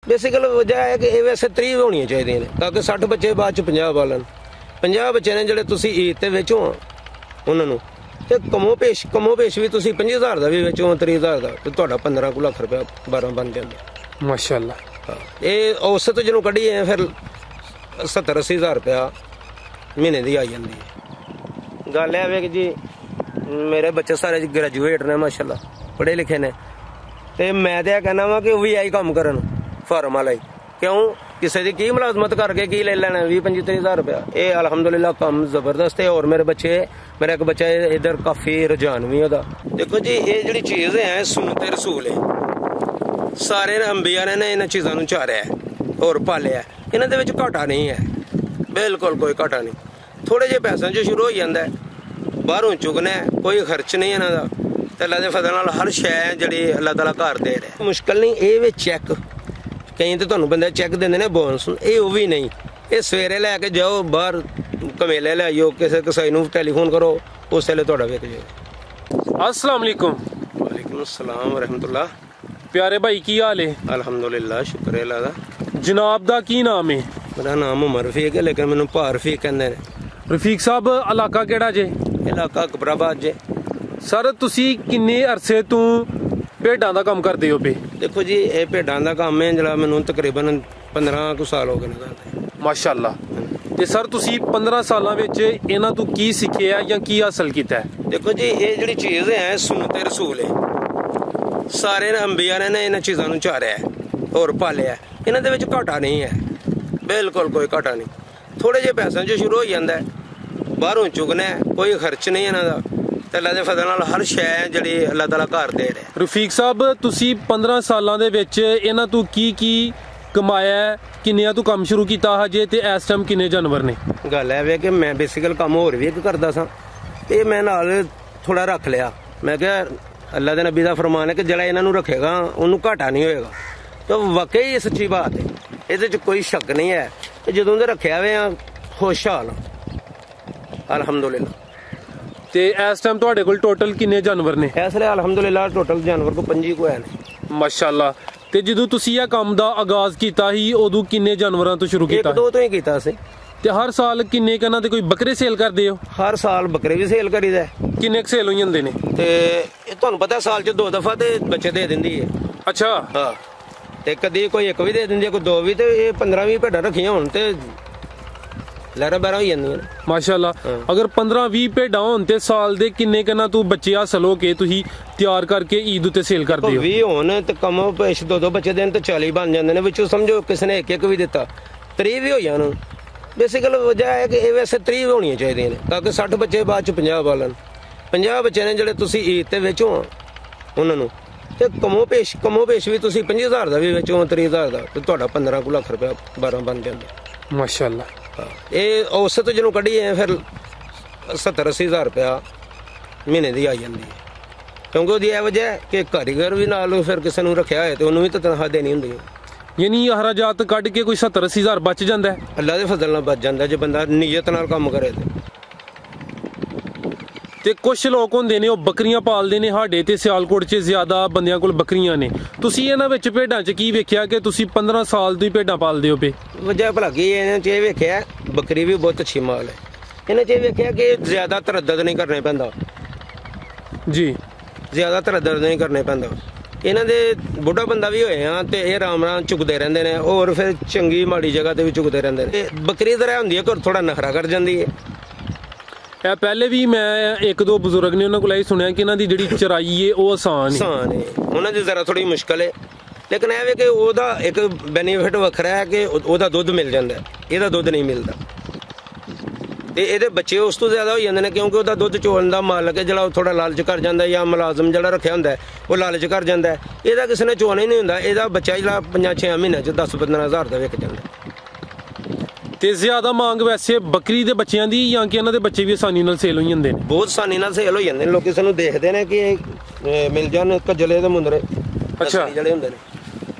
बेसिकल वजह है कि वैसे 30 होनी चाहिए ने ताकि 60 बच्चे बाद च 50 पालन 50 बच्चे ने ਜਿਹੜੇ ਤੁਸੀਂ ਈਦ ਤੇ ਵੇਚੋ ਉਹਨਾਂ ਨੂੰ ਤੇ ਕਮੋ ਪੇਸ਼ ਵੀ ਤੁਸੀਂ 50,000 ਦਾ ਵੀ ਵੇਚੋ 30,000 ਦਾ ਤੇ ਤੁਹਾਡਾ 15 ਕੁ ਲੱਖ ਰੁਪਇਆ 12 ਬਣ ਜਾਂਦਾ ਮਾਸ਼ਾਅੱਲਾ। ਇਹ ਔਸਤ ਜਿਹਨੂੰ ਕੱਢੀਏ ਫਿਰ 70-80,000 ਰੁਪਇਆ ਮਹੀਨੇ ਦੀ ਆ ਜਾਂਦੀ ਹੈ। ਗੱਲ ਇਹ ਹੈ ਕਿ ਜੀ ਮੇਰੇ ਬੱਚੇ ਸਾਰੇ ਗ੍ਰੈਜੂਏਟ ਨੇ ਮਾਸ਼ਾਅੱਲਾ ਪੜ੍ਹੇ ਲਿਖੇ ਨੇ ਤੇ ਮੈਂ ਤੇ ਇਹ ਕਹਿਣਾ ਵਾ ਕਿ ਉਹ ਵੀ ਆਹੀ ਕੰਮ ਕਰਨ ਫਾਰਮ ਵਾਲਾ ਹੀ क्यों किसी की मुलाजमत करके की ले लेना 20-25,000 रुपया। ये अलहमदुलिल्लाह काम जबरदस्त है और मेरा एक बच्चा इधर काफ़ी रुझान भी होता। देखो जी ये जी चीज़ है सुन्नत रसूल है सारे अंबिया ने इन चीज़ों को चारिया है और पालिया इन्हों के घाटा नहीं है बिल्कुल कोई घाटा नहीं। थोड़े जे पैसों जो शुरू हो जाता है बाहरों चुगना है कोई खर्च नहीं इन्हों का अल्लाह के फजल नाल हर शय जी अल्लाह ताला घर दे रहा मुश्किल नहीं। ये चैक कई तो तुहानू बंदे चैक देंदे ने बोनस ये भी नहीं ये सवेरे लैके जाओ बाहर कमेले ले आइयो किसी कसाई नूं टैलीफोन करो उस वेले तुहाडा विक जाएगा। अस्सलाम वालेकुम। वालेकुम अस्सलाम रहमतुल्लाह। प्यारे भाई की हाल है? अल्हम्दुलिल्लाह शुक्र है अल्लाह दा। जनाब दा की नाम है? मेरा नाम उमर रफीक है लेकिन मैनू भा रफीक कहंदे ने। रफीक साहब इलाका केड़ा जे? इलाका कबराबाद जे। सर तुसी किन्ने अरसे तों भेडां दा काम करदे हो पे? देखो जी ये भेडां दा काम है जरा मैनू तकरीबन 15 कुछ साल हो गए ने। माशाअल्लाह। ते सर तुसी 15 सालां विच इन्हां तों की सिੱਖਿਆ ਜਾਂ ਕੀ हासिल कीता है? देखो जी ये जी चीज़ है सुन्नत रसूल है सारे अंबिया ने इन चीज़ों को चारिया है और पालिया इन्हों के घाटा नहीं है बिल्कुल कोई घाटा नहीं। थोड़े जे पैसों जो शुरू हो जाता है बाहरों चुगना है कोई खर्च नहीं इन्हों का अल्लाह के फजल नाल हर शय जी अल्लाह ताला घर दे रहा। रफीक साहब तुसी 15 सालां दे विच इन्हां तों की कमाया किन्नियां तों काम शुरू कीता हजे ते इस टाइम किन्ने जानवर ने? गल है कि मैं बेसिकल काम होर भी एक करदा सां ते मैं नाल थोड़ा रख लिया। मैं क्या अल्लाह दे नबी दा फरमान है कि जिहड़ा इन्हां नूं रखेगा उहनूं घाटा नहीं होएगा। तो वाकई सच्ची बात है इहदे च कोई शक नहीं है कि जदों दे रखिया होए खुशहाल अलहमदुलिल्लाह। ते इस टाइम तुहाडे कोल टोटल किन्ने जानवर ने? इस वे अलहमदुलिल्लाह टोटल जानवर को 25 को है माशाअल्लाह। ते जदों तुसी इह काम दा आगाज कीता ही उदों किन्ने जानवरां तो शुरू कीता? 1-2 तो ही कीता सी। ते हर साल किन्ने कना ते कोई बकरे सेल करदे हो? हर साल बकरे भी सेल करीदा है। किन्ने क सेल हो जांदे ने? ते तुहानू पता साल च 2 दफा ते बच्चे दे दिंदी है। अच्छा हाँ ते कदी कोई 1 भी दे दिंदी है कोई 2 भी ते 15-20 भेडां रखियां होण ते लहरा बहरा हो जांदियां माशाअल्लाह। अगर 15-20 भेडां होण ते साल दे किन्ने कना तू बच्चे हासिल हो के तुसी तैयार करके ईद उत्ते सेल करदे हो? 20 होण ते कम पेश 2-2 बच्चे देन ते 40 बन जांदे ने विचों समझो किसी ने 1-1 भी दिता 30 भी हो जाण। बेसिकल वजह है कि वैसे 30 होनी चाहिए ने ताकि 60 बच्चे बाद च 50 पालन 50 बच्चे ने ਜਿਹੜੇ ਤੁਸੀਂ ਈਦ ਤੇ ਵੇਚੋ ਉਹਨਾਂ ਨੂੰ ਤੇ ਕਮੋ ਪੇਸ਼ ਵੀ ਤੁਸੀਂ 50,000 ਦਾ ਵੀ ਵੇਚੋ 30,000 ਦਾ ਤੇ ਤੁਹਾਡਾ 15 ਕੁ ਲੱਖ ਰੁਪਇਆ 12 ਬਣ ਜਾਂਦਾ ਮਾਸ਼ਾਅੱਲਾ। ਇਹ ਔਸਤ ਜਿਹਨੂੰ ਕੱਢੀਏ ਫਿਰ 70-80,000 रुपया महीने की आई जाती है क्योंकि ਉਹਦੀ ਇਹ ਵਜ੍ਹਾ ਕਿ ਕਾਰੀਗਰ ਵੀ ਨਾਲ ਫਿਰ ਕਿਸੇ ਨੂੰ ਰੱਖਿਆ ਹੋਏ ਤੇ ਉਹਨੂੰ ਵੀ ਤਾਂ ਤਨਖਾਹ ਦੇਣੀ ਹੁੰਦੀ ਹੈ। यानी हराजात कट के कोई 70-80,000 बच जाता है? अल्लाह के फजल नाल बच जाता है जो बंदा नीयत नाल काम करे ते कुछ लोग होंदे ने बकरियां पालदे ने साडे ते सियालकोट च ज़्यादा बंदियां कोल बकरियां ने तुसीं इन्हां विच भेडां च की वेखिया कि तुसीं 15 साल तो ही भेडां पालदे हो पे? वजह भला की इन्हां च वेखिया बकरी भी बहुत अच्छी माल है इन्हां च वेखिया कि ज़्यादा तरद्दद नहीं करने पैंदा जी ज़्यादा तरद्दद नहीं करने पैंदा इन्हां दे बुढ़ा बंदा भी होए हाँ तो ये आराम नाल चुकते रहंदे ने और फिर चंगी माड़ी जगह ते भी चुकते रहंदे ने। बकरी तरह हुंदी है कि थोड़ा नखरा कर जाती है। पहले भी मैं एक दो बजुर्ग ने उन्होंने को सुनिया कि इन्हां दी जिहड़ी चराई है वो आसान है उन्हां दी जरा थोड़ी मुश्किल है लेकिन यह कि ओहदा एक बेनीफिट वखरा है कि ओहदा दुध मिल जाता है इहदा दुध नहीं मिलता ਤੇ ਇਹਦੇ ਬੱਚੇ ਉਸ ਤੋਂ ਜ਼ਿਆਦਾ ਹੋ ਜਾਂਦੇ ਨੇ ਕਿਉਂਕਿ ਉਹਦਾ ਦੁੱਧ ਚੋਣ ਦਾ ਮਾਲਕ ਹੈ ਜਿਹੜਾ ਥੋੜਾ ਲਾਲਚ ਕਰ ਜਾਂਦਾ ਜਾਂ ਮੁਲਾਜ਼ਮ ਜਿਹੜਾ ਰੱਖਿਆ ਹੁੰਦਾ ਉਹ ਲਾਲਚ ਕਰ ਜਾਂਦਾ ਇਹਦਾ ਕਿਸੇ ਨੇ ਚੋਣਾ ਹੀ ਨਹੀਂ ਹੁੰਦਾ ਇਹਦਾ ਬੱਚਾ ਜਿਹੜਾ 5-6 ਮਹੀਨਿਆਂ ਚ 10-15 ਹਜ਼ਾਰ ਦਾ ਵਿਕ ਜਾਂਦਾ। ਤੇ ਜ਼ਿਆਦਾ ਮੰਗ ਵੈਸੇ ਬੱਕਰੀ ਦੇ ਬੱਚਿਆਂ ਦੀ ਜਾਂ ਕਿ ਇਹਨਾਂ ਦੇ ਬੱਚੇ ਵੀ ਆਸਾਨੀ ਨਾਲ ਸੇਲ ਹੋ ਜਾਂਦੇ ਨੇ? ਬਹੁਤ ਆਸਾਨੀ ਨਾਲ ਸੇਲ ਹੋ ਜਾਂਦੇ ਨੇ ਲੋਕੀ ਸਾਨੂੰ ਦੇਖਦੇ ਨੇ ਕਿ ਮਿਲ ਜਾਣ ਕੱਜਲੇ ਦੇ ਮੁੰਦਰੇ ਅੱਛਾ ਜਿਹੜੇ ਹੁੰਦੇ ਨੇ।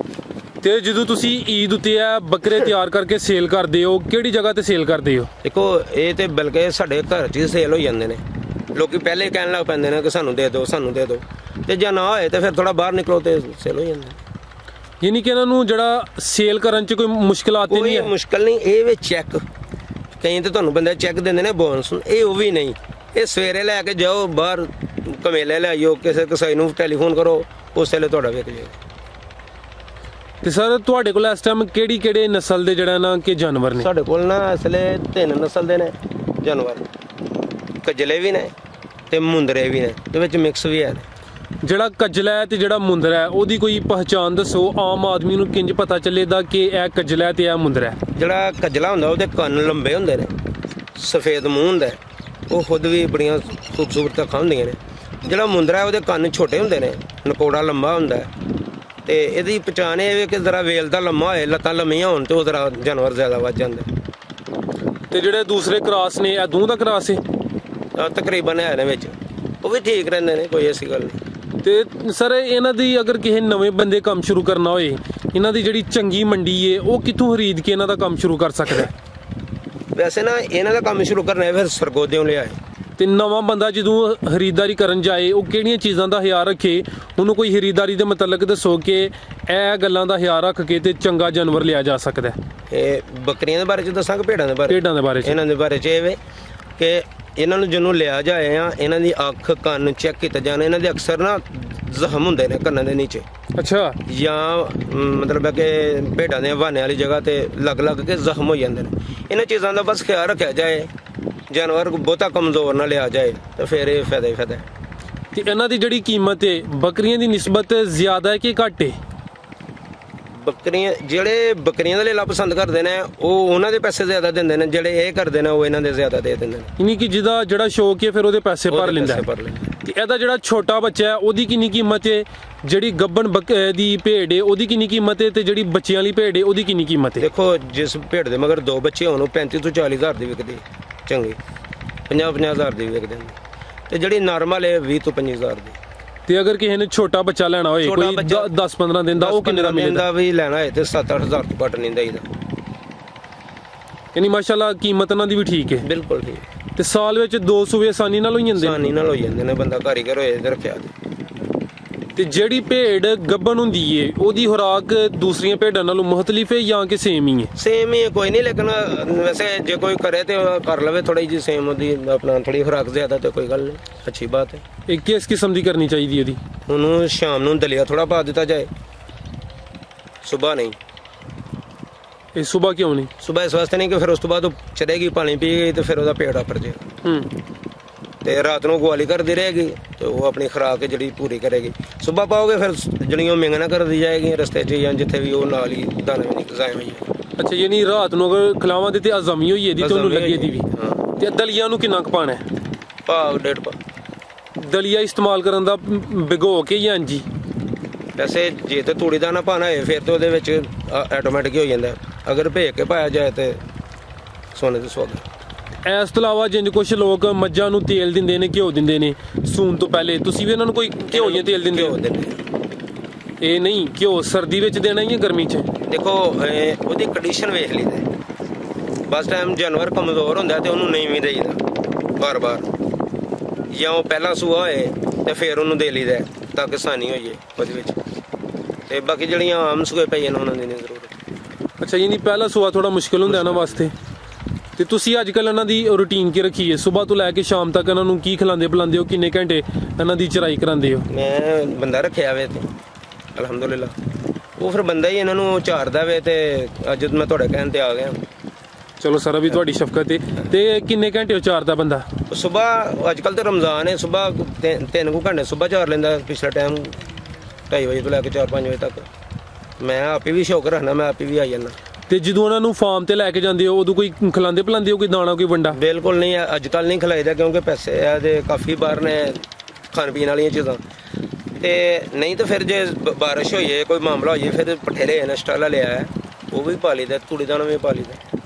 ਤੇ ਜਦੋਂ ਤੁਸੀਂ ਈਦ ਉੱਤੇ ਆ ਬੱਕਰੇ ਤਿਆਰ ਕਰਕੇ ਸੇਲ ਕਰਦੇ ਹੋ ਕਿਹੜੀ ਜਗ੍ਹਾ ਤੇ ਸੇਲ ਕਰਦੇ ਹੋ? ਦੇਖੋ ਇਹ ਤੇ ਬਲਕਿ ਸਾਡੇ ਘਰ 'ਚ ਹੀ ਸੇਲ ਹੋ ਜਾਂਦੇ ਨੇ ਲੋਕੀ ਪਹਿਲੇ ਕਹਿਣ ਲੱਗ ਪੈਂਦੇ ਨੇ ਕਿ ਸਾਨੂੰ ਦੇ ਦਿਓ ਤੇ ਜੇ ਨਾ ਹੋਏ ਤੇ ਫਿਰ ਥੋੜਾ ਬਾਹਰ ਨਿਕਲੋ ਤੇ ਸੇਲ ਹੋ ਜਾਂਦੇ। ਯਾਨੀ ਕਿ ਇਹਨਾਂ ਨੂੰ ਜਿਹੜਾ ਸੇਲ ਕਰਨ 'ਚ ਕੋਈ ਮੁਸ਼ਕਲਾਤ ਨਹੀਂ ਕੋਈ ਹੈ? ਮੁਸ਼ਕਲ ਨਹੀਂ, ਇਹ ਵੀ ਚੈੱਕ ਕਈ ਤੇ ਤੁਹਾਨੂੰ ਬੰਦੇ ਚੈੱਕ ਦਿੰਦੇ ਨੇ ਬੋਨਸ, ਇਹ ਉਹ ਵੀ ਨਹੀਂ। ਇਹ ਸਵੇਰੇ ਲੈ ਕੇ ਜਾਓ ਬਾਹਰ ਕਮੇਲੇ ਲੈ ਆਇਓ, ਕਿਸੇ ਕਸਾਈ ਨੂੰ ਟੈਲੀਫੋਨ ਕਰੋ, ਉਸ ਵੇਲੇ ਤੁਹਾਡਾ ਵਿਕ ਜਾਏਗਾ। ਤੇ ਸਰ ਤੁਹਾਡੇ ਕੋਲ ਇਸ ਟਾਈਮ ਕਿਹੜੇ ਨਸਲ ਦੇ ਜਿਹੜਾ ਨਾ ਕਿ ਜਾਨਵਰ ਨੇ? ਸਾਡੇ ਕੋਲ ਨਾ ਇਸ ਵੇਲੇ 3 ਨਸਲ ਦੇ ਨੇ ਜਾਨਵਰ, ਕਜਲੇ ਵੀ ਨੇ ਤੇ ਮੁੰਦਰੇ ਵੀ ਨੇ, ਤੇ ਵਿੱਚ ਮਿਕਸ ਵੀ ਹੈ। ਜਿਹੜਾ ਕਜਲਾ ਹੈ ਤੇ ਜਿਹੜਾ ਮੁੰਦਰਾ ਹੈ ਉਹਦੀ ਕੋਈ ਪਹਿਚਾਣ ਦੱਸੋ, ਆਮ ਆਦਮੀ ਨੂੰ ਕਿੰਜ ਪਤਾ ਚੱਲੇਗਾ ਕਿ ਇਹ ਕਜਲਾ ਹੈ ਤੇ ਇਹ ਮੁੰਦਰਾ ਹੈ? ਜਿਹੜਾ ਕਜਲਾ ਹੁੰਦਾ ਉਹਦੇ ਕੰਨ ਲੰਬੇ ਹੁੰਦੇ ਨੇ, ਸਫੇਦ ਮੂੰਹ ਹੁੰਦਾ, ਉਹ ਖੁਦ ਵੀ ਬੜੀਆਂ ਖੂਬਸੂਰਤ ਅੱਖਾਂ ਹੁੰਦੀਆਂ ਨੇ। ਜਿਹੜਾ ਮੁੰਦਰਾ ਉਹਦੇ ਕੰਨ ਛੋਟੇ ਹੁੰਦੇ ਨੇ, ਨਕੋੜਾ ਲੰਬਾ ਹੁੰਦਾ, ਤੇ ਇਹਦੀ ਪਛਾਣ ਇਹ ਹੈ ਕਿ ਜ਼ਰਾ ਵੇਲ ਦਾ ਲੰਮਾ ਹੋਏ, ਲੱਤਾਂ ਲੰਮੀਆਂ ਹੋਣ ਤੇ ਉਹ ਜ਼ਰਾ ਜਾਨਵਰ ਜ਼ਿਆਦਾ ਵੱਧ ਜਾਂਦਾ। ਤੇ ਜਿਹੜੇ ਦੂਸਰੇ ਕ੍ਰਾਸ ਨੇ ਇਹ ਦੋਹਾਂ ਦਾ ਕ੍ਰਾਸ ਹੈ? ਤਕਰੀਬਨ ਹੈ ਨੇ ਵਿੱਚ, ਉਹ ਵੀ ਠੀਕ ਰਹਿੰਦੇ ਨੇ, ਕੋਈ ਐਸੀ ਗੱਲ ਨਹੀਂ। ਤੇ ਸਰ ਇਹਨਾਂ ਦੀ ਅਗਰ ਕਿਸੇ ਨਵੇਂ ਬੰਦੇ ਕੰਮ ਸ਼ੁਰੂ ਕਰਨਾ ਹੋਏ, ਇਹਨਾਂ ਦੀ ਜਿਹੜੀ ਚੰਗੀ ਮੰਡੀ ਹੈ ਉਹ ਕਿੱਥੋਂ ਖਰੀਦ ਕੇ ਇਹਨਾਂ ਦਾ ਕੰਮ ਸ਼ੁਰੂ ਕਰ ਸਕਦਾ ਹੈ? ਵੈਸੇ ਨਾ ਇਹਨਾਂ ਦਾ ਕੰਮ ਸ਼ੁਰੂ ਕਰਨਾ ਹੈ ਫਿਰ ਸਰਗੋਦਿਓਂ ਲਿਆਏ। ਤੇ ਨਵਾਂ ਬੰਦਾ ਜਦੋਂ ਖਰੀਦਦਾਰੀ ਕਰਨ ਜਾਏ ਉਹ ਕਿਹੜੀਆਂ ਚੀਜ਼ਾਂ ਦਾ ਖਿਆਲ ਰੱਖੇ? ਉਹਨੂੰ ਕੋਈ ਖਰੀਦਦਾਰੀ ਦੇ ਮੁਤਲਕ ਦੱਸੋ ਕਿ ਇਹ ਗੱਲਾਂ ਦਾ ਖਿਆਲ ਰੱਖ ਕੇ ਤੇ ਚੰਗਾ ਜਾਨਵਰ ਲਿਆ ਜਾ ਸਕਦਾ ਹੈ। ਇਹ ਬੱਕਰੀਆਂ ਦੇ ਬਾਰੇ ਚ ਦੱਸਾਂਗੇ, ਭੇਡਾਂ ਦੇ ਬਾਰੇ? ਭੇਡਾਂ ਦੇ ਬਾਰੇ ਚ? ਇਹਨਾਂ ਦੇ ਬਾਰੇ ਚ ਇਹ ਵੇ ਕਿ ਇਹਨਾਂ ਨੂੰ ਜਿਹਨੂੰ ਲਿਆ ਜਾਏ ਆ, ਇਹਨਾਂ ਦੀ ਅੱਖ ਕੰਨ ਚੈੱਕ ਕੀਤੇ ਜਾਣ। ਇਹਨਾਂ ਦੇ ਅਕਸਰ ਨਾ ਜ਼ਖਮ ਹੁੰਦੇ ਨੇ ਕੰਨਾਂ ਦੇ ਨੀਚੇ। ਅੱਛਾ। ਜਾਂ ਮਤਲਬ ਹੈ ਕਿ ਭੇਡਾਂ ਦੇ ਹਵਾਨੇ ਵਾਲੀ ਜਗ੍ਹਾ ਤੇ ਲੱਗ ਕੇ ਜ਼ਖਮ ਹੋ ਜਾਂਦੇ ਨੇ। ਇਹਨਾਂ ਚੀਜ਼ਾਂ ਦਾ ਬਸ ਖਿਆਲ ਰੱਖਿਆ ਜਾਏ, ਜਾਨਵਰ ਬਹੁਤਾ ਕਮਜ਼ੋਰ ਨਾ ਲਿਆ ਜਾਏ, ਤਾਂ ਫਿਰ ਇਹ ਫਾਇਦਾ ਹੀ ਫਾਇਦਾ। ਤੇ ਇਹਨਾਂ ਦੀ ਜਿਹੜੀ ਕੀਮਤ ਹੈ ਬੱਕਰੀਆਂ ਦੀ ਨਿਸਬਤ ਜ਼ਿਆਦਾ ਹੈ ਕਿ ਘੱਟ ਹੈ? ਬੱਕਰੀਆਂ ਜਿਹੜੇ ਬੱਕਰੀਆਂ ਦਾ ਲੇਲਾ ਪਸੰਦ ਕਰਦੇ ਨੇ ਉਹ ਉਹਨਾਂ ਦੇ ਪੈਸੇ ਜ਼ਿਆਦਾ ਦਿੰਦੇ ਨੇ, ਜਿਹੜੇ ਇਹ ਕਰਦੇ ਨੇ ਉਹ ਇਹਨਾਂ ਦੇ ਜ਼ਿਆਦਾ ਦੇ ਦਿੰਦੇ ਨੇ। ਯਾਨੀ ਕਿ ਜਿਹਦਾ ਜਿਹੜਾ ਸ਼ੌਕ ਹੈ ਫਿਰ ਉਹਦੇ ਪੈਸੇ ਭਰ ਲੈਂਦਾ ਹੈ। ਤੇ ਇਹਦਾ ਜਿਹੜਾ ਛੋਟਾ ਬੱਚਾ ਹੈ ਉਹਦੀ ਕਿੰਨੀ ਕੀਮਤ ਹੈ? ਜਿਹੜੀ ਗੱਭਣ ਦੀ ਭੇਡ ਹੈ ਉਹਦੀ ਕਿੰਨੀ ਕੀਮਤ ਹੈ? ਤੇ ਜਿਹੜੀ ਬੱਚਿਆਂ ਵਾਲੀ ਭੇਡ ਹੈ ਉਹਦੀ ਕਿੰਨੀ ਕੀਮਤ ਹੈ? ਦੇਖੋ, ਜਿਸ ਭੇਡ ਦੇ ਮਗਰ 2 ਬੱਚੇ ਹੋਣ ਉਹ 35 ਤੋਂ 40 ਹਜ਼ਾਰ ਦੀ ਵਿਕਦੀ, ਚੰਗੀ 50 ਹਜ਼ਾਰ ਦੀ ਵਿਕਦੇ ਨੇ, ਤੇ ਜਿਹੜੀ ਨਾਰਮਲ ਹੈ 20 ਤੋਂ 25 ਹਜ਼ਾਰ ਦੀ। ਤੇ ਅਗਰ ਕਿਸੇ ਨੇ ਛੋਟਾ ਬੱਚਾ ਲੈਣਾ ਹੋਏ ਕੋਈ 10-15 ਦਿਨ ਦਾ, ਉਹ ਕਿੰਨੇ ਦਾ ਮਿਲੇਗਾ? ਵੀ ਲੈਣਾ ਹੈ ਤੇ 7-8 ਹਜ਼ਾਰ ਤੋਂ ਘੱਟ ਨਹੀਂ ਦੇਈਦਾ। ਯਾਨੀ ਮਾਸ਼ਾਅੱਲਾ ਕੀਮਤ ਇਹਨਾਂ ਦੀ ਵੀ ਠੀਕ ਹੈ? ਬਿਲਕੁਲ ਠੀਕ। ਤੇ ਸਾਲ ਵਿੱਚ 2 ਸੂਏ ਆਸਾਨੀ ਨਾਲ ਹੋ ਜਾਂਦੇ? ਆਸਾਨੀ ਨਾਲ ਹੋ ਜਾਂਦੇ ਨੇ, ਬੰਦਾ ਕਾਰੀਗਰ ਹੋਏ ਤੇ ਰੱਖਿਆ। ਤੇ ਜਿਹੜੀ ਭੇਡ ਗੱਭਣ ਹੁੰਦੀ ਏ ਉਹਦੀ ਖੁਰਾਕ ਦੂਸਰੀਆਂ ਭੇਡਾਂ ਨਾਲੋਂ ਮੁਖਤਲਿਫ ਹੈ ਜਾਂ ਕਿ ਸੇਮ ਹੀ ਹੈ? ਸੇਮ ਹੀ ਹੈ, ਕੋਈ ਨਹੀਂ, ਲੇਕਿਨ ਵੈਸੇ ਜੇ ਕੋਈ ਕਰੇ ਤੇ ਕਰ ਲਵੇ ਥੋੜੀ ਜਿਹੀ ਸੇਮ ਉਹਦੀ, ਆਪਣਾ ਥੋੜੀ ਖੁਰਾਕ ਜ਼ਿਆਦਾ ਤੇ ਕੋਈ ਗੱਲ ਨਹੀਂ, ਅੱਛੀ ਬਾਤ ਹੈ। ਇਹ ਕਿਸ ਕਿਸਮ ਦੀ ਕਰਨੀ ਚਾਹੀਦੀ ਉਹਦੀ? ਉਹਨੂੰ ਸ਼ਾਮ ਨੂੰ ਦਲੀਆ ਥੋੜਾ ਪਾ ਦਿੱਤਾ ਜਾਏ, ਸੁਬਾਹ ਨਹੀਂ। ਇਹ ਸੁਬਾਹ ਕਿਉਂ ਨਹੀਂ? ਸੁਬਾਹ ਇਸ ਵਾਸਤੇ ਨਹੀਂ ਕਿ ਫਿਰ ਉਸ ਤੋਂ ਬਾਅਦ ਉਹ ਚੜੇਗੀ, ਪਾਣੀ ਪੀਏਗੀ ਤੇ ਫਿਰ ਉਹਦਾ ਪੇਟ ਆਫਰ ਜਾਏਗਾ, ਤੇ ਰਾਤ ਨੂੰ ਗਵਾਲੀ ਕਰਦੀ ਰਹੇਗੀ ਤੇ ਉਹ ਆਪਣੀ ਖੁਰਾਕ ਜਿਹੜੀ ਪੂਰੀ ਕਰੇਗੀ। ਸੁਬਾਹ ਪਾਓਗੇ ਫਿਰ ਜਿਹੜੀਆਂ ਮਿੰਗਣਾ ਕਰਦੀ ਜਾਏਗੀ ਰਸਤੇ 'ਚ ਜਾਂ ਜਿੱਥੇ ਵੀ, ਉਹ ਨਾਲ ਹੀ ਦਾਣੇ ਵੀ ਨਿਕਲ ਹੋਈ ਹੈ। ਅੱਛਾ, ਯਾਨੀ ਰਾਤ ਨੂੰ ਅਗਰ ਖਿਲਾਵਾਂ ਦੇ ਤੇ ਅਜ਼ਮੀ ਹੋਈ ਇਹਦੀ ਤੇ ਉਹਨੂੰ ਲੱਗੀ ਦੀ ਵੀ। ਤੇ ਦਲੀਆ ਨੂੰ ਕਿੰਨਾ ਕੁ ਪਾਣਾ ਹੈ? ਭਾਵ 1.5 ਪਾ। ਦਲੀਆ ਇਸਤੇਮਾਲ ਕਰਨ ਦਾ ਭਿਗੋ ਕੇ ਜਾਂ ਜੀ? ਵੈਸੇ ਜੇ ਤੇ ਤੂੜੀ ਦਾ ਨਾ ਪਾਣਾ ਹੋਏ ਫਿਰ ਤੇ ਉਹਦੇ ਵਿੱਚ ਆਟੋਮੈਟਿਕ ਹੋ ਜਾਂਦਾ, ਅਗਰ ਭੇਜ ਕੇ ਪਾਇਆ ਜਾਏ ਤੇ ਸੋਨੇ ਦੇ ਸੁਹਾਗਾ। ਇਸ ਤੋਂ ਇਲਾਵਾ ਜਿੰਜ ਕੁਝ ਲੋਕ ਮੱਝਾਂ ਨੂੰ ਤੇਲ ਦਿੰਦੇ ਨੇ, ਘਿਓ ਦਿੰਦੇ ਨੇ ਸੂਣ ਤੋਂ ਪਹਿਲੇ, ਤੁਸੀਂ ਵੀ ਇਹਨਾਂ ਨੂੰ ਕੋਈ ਘਿਓ ਜਾਂ ਤੇਲ ਦਿੰਦੇ ਹੋ? ਇਹ ਨਹੀਂ, ਘਿਓ ਸਰਦੀ ਵਿੱਚ ਦੇਣਾ ਜਾਂ ਗਰਮੀ 'ਚ? ਦੇਖੋ, ਉਹਦੀ ਕੰਡੀਸ਼ਨ ਵੇਖ ਲਈਦਾ, ਬਸ ਟਾਈਮ ਜਾਨਵਰ ਕਮਜ਼ੋਰ ਹੁੰਦਾ ਤੇ ਉਹਨੂੰ ਨਹੀਂ ਵੀ ਦੇਈਦਾ ਬਾਰ-ਬਾਰ, ਜਾਂ ਉਹ ਪਹਿਲਾਂ ਸੂਆ ਹੋਏ ਤੇ ਫਿਰ ਉਹਨੂੰ ਦੇ ਲਈਦਾ ਤਾਂ ਕਿ ਆਸਾਨੀ ਹੋ ਜਾਏ ਉਹਦੇ ਵਿੱਚ, ਤੇ ਬਾਕੀ ਜਿਹੜੀਆਂ ਆਮ ਸੂਏ ਪਈਆਂ ਨੇ ਉਹਨਾਂ ਦੀ ਨਹੀਂ ਜ਼ਰੂਰਤ। ਅੱਛਾ, ਯਾਨੀ ਪਹਿਲਾ ਸੂਆ ਥੋੜਾ ਮੁਸ਼ਕਿਲ ਹੁੰਦਾ ਇਹਨਾਂ ਵਾਸਤੇ। ਤੇ ਤੁਸੀਂ ਅੱਜ ਕੱਲ੍ਹ ਇਹਨਾਂ ਦੀ ਰੂਟੀਨ ਕੀ ਰੱਖੀ ਹੈ? ਸਵੇਰ ਤੋਂ ਲੈ ਕੇ ਸ਼ਾਮ ਤੱਕ ਇਹਨਾਂ ਨੂੰ ਕੀ ਖਿਲਾਉਂਦੇ ਪਿਲਾਉਂਦੇ ਹੋ? ਕਿੰਨੇ ਘੰਟੇ ਇਹਨਾਂ ਦੀ ਚਰਾਈ ਕਰਾਉਂਦੇ ਹੋ? ਮੈਂ ਬੰਦਾ ਰੱਖਿਆ ਵੇ ਤੇ ਅਲਹਮਦੁਲਿਲਾ, ਉਹ ਫਿਰ ਬੰਦਾ ਹੀ ਇਹਨਾਂ ਨੂੰ ਝਾੜਦਾ ਵੇ, ਤੇ ਅੱਜ ਮੈਂ ਤੁਹਾਡੇ ਕਹਿਣ ਤੇ ਆ ਗਿਆ। ਚਲੋ ਸਰ, ਵੀ ਤੁਹਾਡੀ ਸ਼ਫਕਤ ਹੈ। ਤੇ ਕਿੰਨੇ ਘੰਟੇ ਉਹ ਚਾਰਦਾ ਬੰਦਾ? ਸਵੇਰ ਅੱਜ ਕੱਲ੍ਹ ਤੇ ਰਮਜ਼ਾਨ ਹੈ, ਸਵੇਰ 3 ਘੰਟੇ ਸਵੇਰ ਚਾਰ ਲੈਂਦਾ, ਪਿਛਲੇ ਟਾਈਮ 2:30 ਵਜੇ ਤੋਂ ਲੈ ਕੇ 4-5 ਵਜੇ ਤੱਕ। ਮੈਂ ਆਪੇ ਵੀ ਸ਼ੌਕ ਰੱਖਣਾ, ਮੈਂ ਆਪੇ ਵੀ ਆ ਜਾਂਦਾ। ਤੇ ਜਦੋਂ ਉਹਨਾਂ ਨੂੰ ਫਾਰਮ ਤੇ ਲੈ ਕੇ ਜਾਂਦੇ ਹੋ ਉਦੋਂ ਕੋਈ ਖਿਲਾਉਂਦੇ ਪਿਲਾਉਂਦੇ ਹੋ, ਕੋਈ ਦਾਣਾ ਕੋਈ ਵੰਡਾ? ਬਿਲਕੁਲ ਨਹੀਂ, ਅੱਜ ਕੱਲ੍ਹ ਨਹੀਂ ਖਿਲਾਈਦਾ ਕਿਉਂਕਿ ਪੈਸੇ ਇਹਦੇ ਕਾਫੀ ਬਾਹਰ ਨੇ ਖਾਣ ਪੀਣ ਵਾਲੀਆਂ ਚੀਜ਼ਾਂ, ਤੇ ਨਹੀਂ ਤਾਂ ਫਿਰ ਜੇ ਬਾਰਿਸ਼ ਹੋਈਏ ਕੋਈ ਮਾਮਲਾ ਹੋਈਏ ਫਿਰ ਪਠੇਰੇ ਨਸ਼ਟਾਲਾ ਲਿਆ ਹੈ, ਉਹ ਵੀ ਪਾ ਲਈਦਾ, ਤੂੜੀ ਦਾਣਾ ਵੀ ਪਾ ਲਈਦਾ।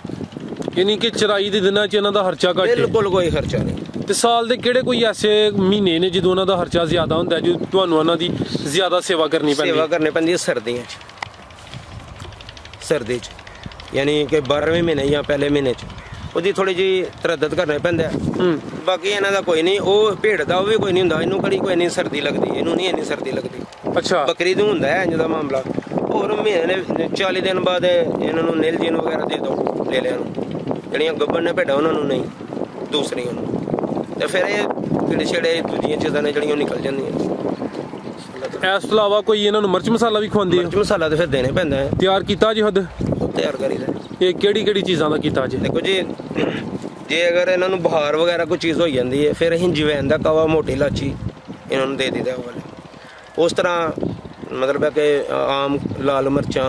ਯਾਨੀ ਕਿ ਚਰਾਈ ਦੇ ਦਿਨਾਂ 'ਚ ਇਹਨਾਂ ਦਾ ਖਰਚਾ ਘੱਟ ਹੈ? ਬਿਲਕੁਲ ਕੋਈ ਖਰਚਾ ਨਹੀਂ। ਤੇ ਸਾਲ ਦੇ ਕਿਹੜੇ ਕੋਈ ਐਸੇ ਮਹੀਨੇ ਨੇ ਜਦੋਂ ਉਹਨਾਂ ਦਾ ਖਰਚਾ ਜ਼ਿਆਦਾ ਹੁੰਦਾ, ਜੋ ਤੁਹਾਨੂੰ ਉਹਨਾਂ ਦੀ ਜ਼ਿਆਦਾ ਸੇਵਾ ਕਰਨੀ ਪੈਂਦੀ? ਸੇਵਾ ਕਰਨੀ ਪੈਂਦੀ ਹੈ ਸਰਦੀਆਂ 'ਚ, ਸਰਦੀ 'ਚ ਯਾਨੀ ਕਿ 12ਵੇਂ ਮਹੀਨੇ ਜਾਂ ਪਹਿਲੇ ਮਹੀਨੇ 'ਚ ਉਹਦੀ ਥੋੜੀ ਜਿਹੀ ਤਰੱਦਦ ਕਰਨਾ ਪੈਂਦਾ। ਬਾਕੀ ਇਹਨਾਂ ਦਾ ਕੋਈ ਨਹੀਂ, ਉਹ ਭੇਡ ਦਾ ਉਹ ਵੀ ਕੋਈ ਨਹੀਂ ਹੁੰਦਾ, ਇਹਨੂੰ ਕਿਹੜੀ ਕੋਈ ਨਹੀਂ ਸਰਦੀ ਲੱਗਦੀ, ਇਹਨੂੰ ਨਹੀਂ ਇੰਨੀ ਸਰਦੀ ਲੱਗਦੀ। ਅੱਛਾ, ਬੱਕਰੀ ਨੂੰ ਹੁੰਦਾ ਹੈ ਇੰਜ ਦਾ ਮਾਮਲਾ, ਹੋਰ ਮਹੀਨੇ 40 ਦਿਨ ਬਾਅਦ ਇਹਨਾਂ ਨੂੰ ਨੀਲਜੀਨ ਵਗੈਰਾ ਦੇ ਦਿਓ ਲੈ ਲਿਆ ਨੂੰ, ਜਿਹੜੀਆਂ ਗੱਭਣ ਨੇ ਭੇਡਾਂ ਉਹਨਾਂ ਨੂੰ ਨਹੀਂ, ਦੂਸਰੀਆਂ ਨੂੰ, ਤੇ ਫਿਰ ਇਹ ਕੀੜੇ ਛੇੜੇ ਦੂਜੀਆਂ ਚੀਜ਼ਾਂ ਨੇ ਜਿਹੜੀਆਂ ਨਿਕਲ ਜਾਂਦੀਆਂ। ਇਸ ਤੋਂ ਇਲਾਵਾ ਕੋਈ ਇਹਨਾਂ ਨੂੰ ਮਿਰਚ ਮਸਾਲਾ ਵੀ ਖਵਾਉਂਦੇ ਹੋ? ਮਿਰਚ ਮਸਾਲਾ ਤੇ ਫਿਰ ਦੇਣੇ ਪੈਂਦਾ ਹੈ। ਤਿਆਰ ਕੀਤਾ ਜੀ ਖੁਦ? ਤਿਆਰ ਕਰੀਦਾ। ਇਹ ਕਿਹੜੀ ਚੀਜ਼ਾਂ ਦਾ ਕੀਤਾ ਜੀ? ਦੇਖੋ ਜੀ, ਜੇ ਅਗਰ ਇਹਨਾਂ ਨੂੰ ਬੁਖਾਰ ਵਗੈਰਾ ਕੋਈ ਚੀਜ਼ ਹੋਈ ਜਾਂਦੀ ਹੈ, ਫਿਰ ਅਸੀਂ ਜਵੈਨ ਦਾ ਕਾਵਾ, ਮੋਟੀ ਇਲਾਚੀ ਇਹਨਾਂ ਨੂੰ ਦੇ ਦਿੰਦੇ ਵਾਲੇ। ਉਸ ਤਰ੍ਹਾਂ ਮਤਲਬ ਹੈ ਕਿ ਆਮ ਲਾਲ ਮਿਰਚਾਂ,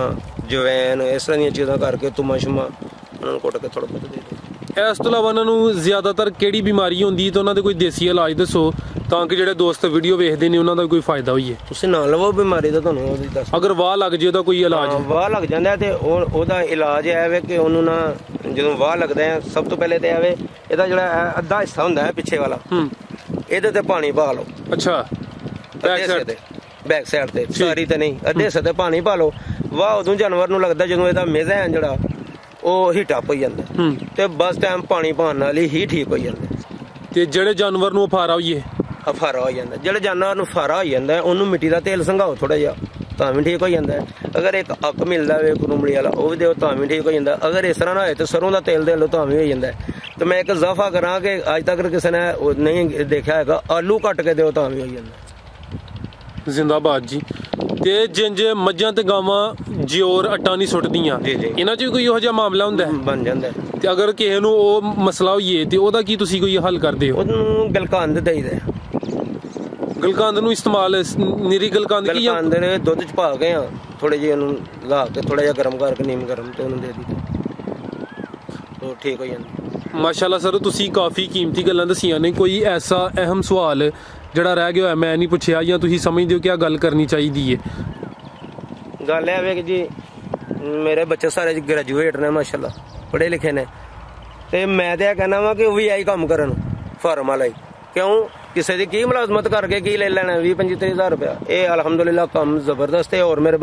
ਜਵੈਨ, ਇਸ ਤਰ੍ਹਾਂ ਦੀਆਂ ਚੀਜ਼ਾਂ ਕਰਕੇ ਤੁਮਾ ਸ਼ੁਮਾ ਉਹਨਾਂ ਨੂੰ ਕੁੱਟ ਕੇ ਥੋੜ੍ਹਾ ਬਹੁਤ ਦੇ ਦਿਓ। ਇਸ ਤੋਂ ਇਲਾਵਾ ਇਹਨਾਂ ਨੂੰ ਜ਼ਿਆਦਾਤਰ ਕਿਹੜੀ ਬਿਮਾਰੀ ਹੁੰਦੀ ਤਾਂ ਉਹਨਾਂ ਦੇ ਕੋਈ ਦੇਸੀ ਇਲਾਜ ਦੱਸੋ, ਤਾਂ ਕਿ ਜਿਹੜੇ ਦੋਸਤ ਵੀਡੀਓ ਵੇਖਦੇ ਨੇ ਉਹਨਾਂ ਦਾ ਕੋਈ ਫਾਇਦਾ ਹੋਈਏ। ਤੁਸੀਂ ਨਾ ਲਵੋ ਬਿਮਾਰੀ ਦਾ, ਤੁਹਾਨੂੰ ਉਹਦੀ ਦੱਸ। ਅਗਰ ਵਾਹ ਲੱਗ ਜੇ ਉਹਦਾ ਕੋਈ ਇਲਾਜ? ਵਾਹ ਲੱਗ ਜਾਂਦਾ ਤੇ ਉਹਦਾ ਇਲਾਜ ਇਹ ਹੈ ਕਿ ਉਹਨੂੰ ਨਾ, ਜਦੋਂ ਵਾਹ ਲੱਗਦਾ ਹੈ, ਸਭ ਤੋਂ ਪਹਿਲੇ ਤੇ ਆਵੇ ਇਹਦਾ ਜਿਹੜਾ ਅੱਧਾ ਹਿੱਸਾ ਹੁੰਦਾ ਹੈ ਪਿੱਛੇ ਵਾਲਾ, ਇਹਦੇ ਤੇ ਪਾਣੀ ਪਾ ਲਓ। ਅੱਛਾ, ਬੈਕ ਸਾਈਡ ਤੇ, ਸਾਰੀ ਤੇ ਨਹੀਂ, ਅੱਧੇ ਹਿੱਸੇ ਤੇ ਪਾਣੀ ਪਾ ਲਓ। ਵਾਹ ਉਦੋਂ ਜਾਨਵਰ ਨੂੰ ਲੱਗਦਾ ਜਦੋਂ ਇਹਦਾ ਮੇਜ਼ਾ ਹੈ ਜਿਹੜਾ ਉਹ ਹੀਟ ਅਪ ਹੋ ਜਾਂਦਾ, ਤੇ ਬਸ ਟਾਈਮ ਪਾਣੀ ਪਾਉਣ ਨਾਲ ਹੀ ਠੀਕ ਹੋ ਜਾਂਦਾ। ਤੇ ਜਿਹੜੇ ਜਾਨਵਰ ਨੂੰ ਫਾਰਾ ਹੋਈਏ? ਫਾਰਾ ਹੋ ਜਾਂਦਾ। ਜਿਹੜੇ ਜਾਨਵਰ ਨੂੰ ਫਾਰਾ ਹੋ ਜਾਂਦਾ ਉਹਨੂੰ ਮਿੱਟੀ ਦਾ ਤੇਲ ਸੰਘਾਓ ਥੋੜਾ ਜਿਹਾ, ਤਾਂ ਵੀ ਠੀਕ ਹੋ ਜਾਂਦਾ। ਅਗਰ ਇੱਕ ਅੱਕ ਮਿਲਦਾ ਵੇ ਕੁਰੁੰਬੜੀ ਵਾਲਾ, ਉਹ ਵੀ ਦਿਓ ਤਾਂ ਵੀ ਠੀਕ ਹੋ ਜਾਂਦਾ। ਅਗਰ ਇਸ ਤਰ੍ਹਾਂ ਨਾ ਹੋਏ ਤਾਂ ਸਰੋਂ ਦਾ ਤੇਲ ਦੇ ਲਓ ਤਾਂ ਵੀ ਹੋ ਜਾਂਦਾ। ਤੇ ਮੈਂ ਇੱਕ ਇਜ਼ਾਫਾ ਕਰਾਂ ਕਿ ਅੱਜ ਤੱਕ ਕਿਸੇ ਨੇ ਨਹੀਂ ਦੇਖਿਆ ਹੈਗਾ, ਆਲੂ ਕੱਟ ਕੇ ਦਿਓ ਤਾਂ ਵੀ ਹੋ ਜਾਂਦਾ। ਜ਼ਿੰਦਾਬਾਦ ਜੀ। ਤੇ ਜਿੰਜ ਮੱਝਾਂ ਤੇ ਗਾਵਾਂ ਜਿਉਰ ਆਟਾ ਨਹੀਂ ਸੁੱਟਦੀਆਂ, ਇਹਨਾਂ 'ਚ ਵੀ ਕੋਈ ਇਹੋ ਜਿਹਾ ਮਾਮਲਾ ਹੁੰਦਾ? ਬਣ ਜਾਂਦਾ। ਤੇ ਅਗਰ ਕਿਸੇ ਨੂੰ ਉਹ ਮਸਲਾ ਹੋਈਏ ਤੇ ਉਹਦਾ ਕੀ ਤੁਸੀਂ ਕੋਈ ਹੱਲ ਕਰਦੇ ਹੋ? ਉਹਨੂੰ ਗਲਕੰਦ ਦੇਈਦਾ। ਗਲਕੰਦ ਨੂੰ ਇਸਤੇਮਾਲ ਨਿਰੀ ਗਲਕੰਦ ਕੀ? ਗਲਕੰਦ ਦੁੱਧ 'ਚ ਪਾ ਕੇ ਥੋੜੇ ਜਿਹੇ ਉਹਨੂੰ ਲਾ ਕੇ ਥੋੜਾ ਜਿਹਾ ਗਰਮ ਕਰਕੇ, ਨੀਮ ਗਰਮ, ਤੇ ਉਹਨੂੰ ਦੇ ਦਿੱਤਾ, ਉਹ ਠੀਕ ਹੋ ਜਾਂਦਾ। ਮਾਸ਼ਾਅੱਲਾ ਸਰ, ਤੁਸੀਂ ਕਾਫੀ ਕੀਮਤੀ ਗੱਲਾਂ ਦੱਸੀਆਂ ਨੇ। ਕੋਈ ਐਸਾ ਅਹਿਮ ਸਵਾਲ ਜਿਹੜਾ ਰਹਿ ਗਿਆ ਹੋਇਆ ਮੈਂ ਨਹੀਂ ਪੁੱਛਿਆ, ਜਾਂ ਤੁਸੀਂ ਸਮਝਦੇ ਹੋ ਕਿ ਆ ਗੱਲ ਕਰਨੀ ਚਾਹੀਦੀ ਹੈ? ਗੱਲ ਇਹ ਵੇ ਕਿ ਜੀ ਮੇਰੇ ਬੱਚੇ ਸਾਰੇ ਗ੍ਰੈਜੂਏਟ ਨੇ, ਮਾਸ਼ਾਅੱਲਾ ਪੜ੍ਹੇ ਲਿਖੇ ਨੇ, ਤੇ ਮੈਂ ਤੇ ਇਹ ਕਹਿਣਾ ਵਾ ਕਿ ਉਹ ਵੀ ਆਹੀ ਕੰਮ ਕਰਨ ਫਾਰਮ ਵਾਲਾ ਹੀ। ਕਿਉਂ? ਕਿਸੇ ਦੀ ਕੀ ਮੁਲਾਜ਼ਮਤ ਕਰਕੇ ਕੀ ਲੈ ਲੈਣਾ 20-25 ਹਜ਼ਾਰ ਰੁਪਇਆ। ਇਹ ਅਲਹਮਦੁਲਿਲਾ ਕੰਮ ਜ਼ਬਰਦਸਤ ਹੈ। ਔਰ ਮੇਰੇ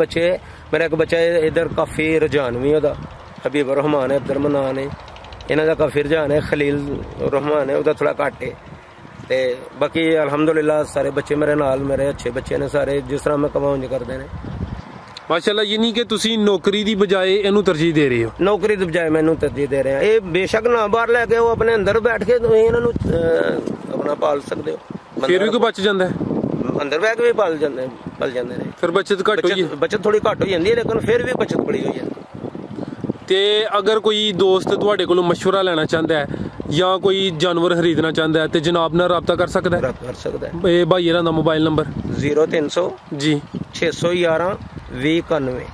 ਇੱਕ ਬੱਚਾ ਇਧਰ ਕਾਫੀ ਰੁਝਾਨ ਵੀ ਉਹਦਾ, ਹਬੀਬ ਰਹਿਮਾਨ ਹੈ, ਅਬਦੁਲ ਮਨਾਨ ਹੈ, ਇਹਨਾਂ ਦਾ ਕਾਫੀ ਰੁਝਾਨ ਹੈ। ਖਲੀਲ ਰਹਿਮਾਨ ਹੈ, ਉਹਦਾ ਥੋੜਾ ਘੱਟ ਹੈ। ਤੇ ਬਾਕੀ ਅਲਹਮਦੁਲਿਲਾ ਸਾਰੇ ਬੱਚੇ ਮੇਰੇ ਨਾਲ, ਮੇਰੇ ਅੱਛੇ ਬੱਚੇ ਨੇ ਸਾਰੇ, ਜਿਸ ਤਰ੍ਹਾਂ ਮੈਂ ਕਮਾਂ ਉਂਝ ਕਰਦੇ ਨੇ ਮਾਸ਼ਾਅੱਲਾ। ਇਹ ਨਹੀਂ ਕਿ ਤੁਸੀਂ ਨੌਕਰੀ ਦੀ ਬਜਾਏ ਇਹਨੂੰ ਤਰਜੀਹ ਦੇ ਰਹੇ ਹੋ? ਨੌਕਰੀ ਦੀ ਬਜਾਏ ਮੈਨੂੰ ਤਰਜੀਹ ਦੇ ਰਹੇ ਹਾਂ। ਇਹ ਬੇਸ਼ੱਕ ਨਾ ਬਾਹਰ ਲੈ ਕੇ, ਉਹ ਆਪਣੇ ਅੰਦਰ ਬੈਠ ਕੇ ਤੁਸੀਂ ਇਹਨਾਂ ਨੂੰ ਆਪਣਾ ਪਾਲ ਸਕਦੇ ਹੋ। ਫਿਰ ਵੀ ਕੋਈ ਬਚ ਜਾਂਦਾ ਹੈ? ਅੰਦਰ ਬੈਠ ਕੇ ਵੀ ਪਲ ਜਾਂਦੇ ਨੇ। ਫਿਰ ਬੱਚਤ ਘੱਟ ਹੋਈ? ਬੱਚਤ ਥੋੜੀ ਘੱਟ ਹੋ ਜਾਂਦੀ ਹੈ, ਲੇਕਿਨ ਫਿਰ ਵੀ ਬੱਚਤ ਬੜੀ ਹੋਈ ਹੈ। ਤੇ ਅਗਰ ਕੋਈ ਦੋਸਤ ਤੁਹਾਡੇ ਕੋਲੋਂ ਮਸ਼ਵਰਾ ਲੈਣਾ ਚਾਹੁੰਦਾ ਹੈ ਜਾਂ ਕੋਈ ਜਾਨਵਰ ਖਰੀਦਣਾ ਚਾਹੁੰਦਾ ਹੈ ਤੇ ਜਨਾਬ ਨਾਲ ਰਾਬਤਾ ਕਰ ਸਕਦਾ ਹੈ? ਕਰ ਸਕਦਾ ਹੈ। ਇਹ ਭਾਈ ਇਹਨਾਂ ਦਾ ਮੋਬਾਈਲ ਨੰਬਰ? 0300 ਜੀ 611 2091।